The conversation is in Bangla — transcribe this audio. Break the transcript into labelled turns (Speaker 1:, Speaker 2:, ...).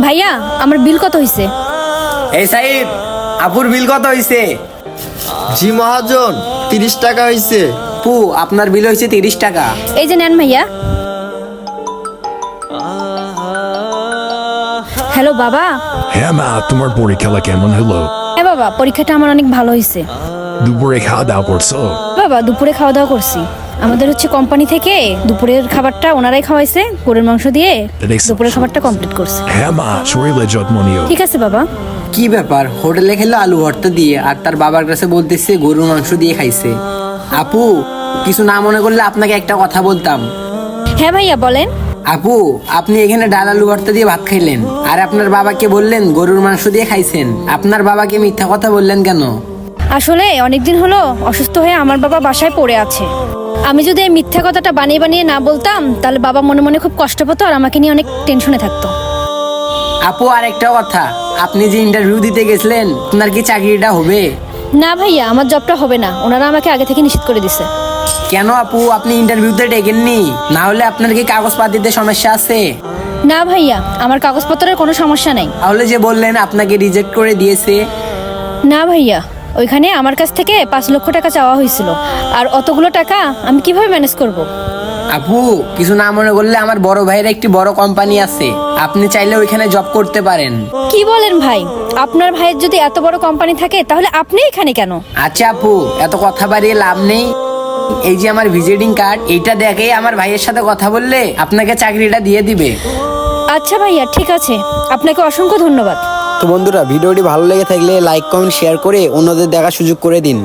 Speaker 1: ভাইয়া আমার বিল কত হইছে?
Speaker 2: এই সাইদ, আপুর বিল কত হইছে?
Speaker 3: জি মহাজন, 30 টাকা হইছে।
Speaker 2: আপু, আপনার বিল হইছে 30 টাকা।
Speaker 1: এই যে নেন ভাইয়া। হ্যালো বাবা।
Speaker 4: হ্যাঁ মা, তোমার পরীক্ষা কেমন হলো?
Speaker 1: হ্যাঁ বাবা, পরীক্ষাটা আমার অনেক ভালো হয়েছে।
Speaker 4: দুপুরে খাওয়া দাওয়া করছো?
Speaker 1: বাবা দুপুরে খাওয়া দাওয়া করছি। আমাদের কোম্পানি থেকে দুপুরের খাবারটা ওনারাই খাওয়াইছে, গরুর মাংস দিয়ে দুপুরের খাবারটা কমপ্লিট করছে।
Speaker 4: হ্যাঁ মা, শরীরে যত্ন নিও।
Speaker 1: ঠিক আছে বাবা।
Speaker 2: কি ব্যাপার, হোটেলে খেলো আলু ভর্তা দিয়ে আর তার বাবার কাছে বলতেছে গরুর মাংস দিয়ে খাইছে। আপু, কিছু না মনে করলে আপনাকে একটা কথা বলতাম।
Speaker 1: হ্যাঁ ভাইয়া বলেন।
Speaker 2: আপু, আপনি এখানে ডাল আলু ভর্তা দিয়ে ভাত খাইলেন আর আপনার বাবাকে বললেন গরুর মাংস দিয়ে খাইছেন। আপনার বাবাকে মিথ্যা কথা বললেন কেন?
Speaker 1: আসলে অনেকদিন হলো অসুস্থ হয়ে আমার বাবা বাসায় পড়ে আছে। আমি যদি এই মিথ্যা কথাটা বানিয়ে বানিয়ে না বলতাম তাহলে বাবা মনে মনে খুব কষ্ট পেতো আর আমাকে নিয়ে অনেক টেনশনে থাকতো।
Speaker 2: আপু, আর একটা কথা, আপনি যে ইন্টারভিউ দিতে গেছিলেন, আপনার কি চাকরিটা হবে?
Speaker 1: না ভাইয়া, আমার জবটা হবে না, ওনারা আমাকে আগে থেকে নিষেধ করে দিছে।
Speaker 2: কেন আপু, আপনি ইন্টারভিউতে ডেকেননি? না হলে আপনার কি কাগজপাতিতে সমস্যা আছে?
Speaker 1: না ভাইয়া, আমার কাগজপত্রের কোনো সমস্যা নেই।
Speaker 2: তাহলে যে বললেন আপনাকে রিজেক্ট করে দিয়েছে।
Speaker 1: না ভাইয়া, ওইখানে আমার কাছ থেকে 5 লক্ষ টাকা চাওয়া হয়েছিল, আর অতগুলো টাকা আমি কিভাবে ম্যানেজ করব?
Speaker 2: আপু, কিছু না মনে করলে আমার বড় ভাইয়ের একটি বড় কোম্পানি আছে, আপনি চাইলে ওইখানে জব করতে পারেন।
Speaker 1: কি বলেন ভাই? আপনার ভাইয়ের যদি এত বড় কোম্পানি থাকে তাহলে আপনি এখানে কেন?
Speaker 2: আচ্ছা আপু, এত কথা বাড়িয়ে লাভ নেই। এই যে আমার ভিজিটিং কার্ড, এইটা দেখেই আমার ভাইয়ের সাথে কথা বললে আপনাকে চাকরিটা দিয়ে দিবে।
Speaker 1: আচ্ছা ভাইয়া, ঠিক আছে, আপনাকে অসংখ্য ধন্যবাদ।
Speaker 2: তো বন্ধুরা, ভিডিওটি ভালো লেগে থাকলে লাইক কমেন্ট শেয়ার করে অন্যদের দেখার সুযোগ করে দিন।